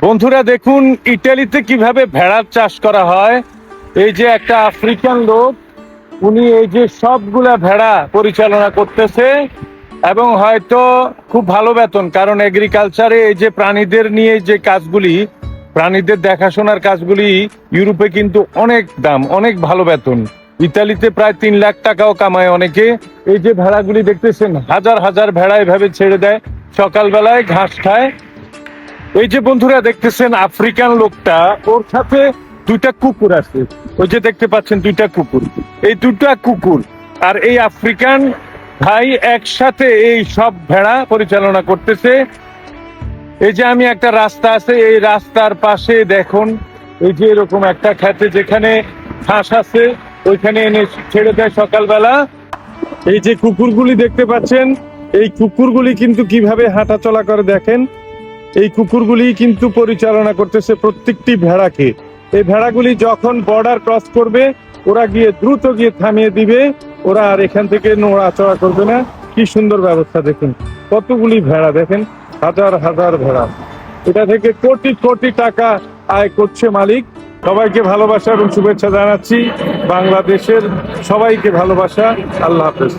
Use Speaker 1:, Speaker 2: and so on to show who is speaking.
Speaker 1: বন্ধুরা দেখুন ইটালিতে কিভাবে ভেড়ার চাষ করা হয়। এই যে একটা আফ্রিকান লোক, উনি এই যে সবগুলা ভেড়া পরিচালনা করতেছে এবং হয়তো খুব ভালো বেতন, কারণ এগ্রিকালচারে এই যে প্রাণীদের নিয়ে যে কাজগুলি, প্রাণীদের দেখাশোনার কাজগুলি ইউরোপে কিন্তু অনেক দাম, অনেক ভালো বেতন। ইতালিতে প্রায় 3 লাখ টাকাও কামায় অনেকে। এই যে ভেড়াগুলি দেখতেছেন, হাজার হাজার ভেড়া এভাবে ছেড়ে দেয়, সকালবেলায় ঘাস খায়। এই যে বন্ধুরা দেখতেছেন আফ্রিকান লোকটা, ওর সাথে 2টা কুকুর আছে। ওই যে দেখতে পাচ্ছেন 2টা কুকুর, এই 2টা কুকুর আর এই আফ্রিকান ভাই একসাথে এই সব ভেড়া পরিচালনা করতেছে। এই যে আমি একটা রাস্তা আছে, এই রাস্তার পাশে দেখুন এই যে এরকম একটা খেতে যেখানে ঘাস আছে ওইখানে এনে ছেড়ে দেয় সকালবেলা। এই যে কুকুরগুলি দেখতে পাচ্ছেন, এই কুকুরগুলি কিন্তু কিভাবে হাঁটা চলা করে দেখেন। এই কুকুরগুলি কিন্তু পরিচালনা করতেছে প্রত্যেকটি ভেড়াকে। এই ভেড়াগুলি যখন বর্ডার ক্রস করবে, ওরা গিয়ে দ্রুত গিয়ে থামিয়ে দিবে, ওরা আর এখান থেকে নড়াচড়া করবে না। কি সুন্দর ব্যবস্থা দেখুন, কতগুলি ভেড়া দেখেন, হাজার হাজার ভেড়া। এটা থেকে কোটি কোটি টাকা আয় করছে মালিক। সবাইকে ভালোবাসা এবং শুভেচ্ছা জানাচ্ছি। বাংলাদেশের সবাইকে ভালোবাসা। আল্লাহ হাফেজ।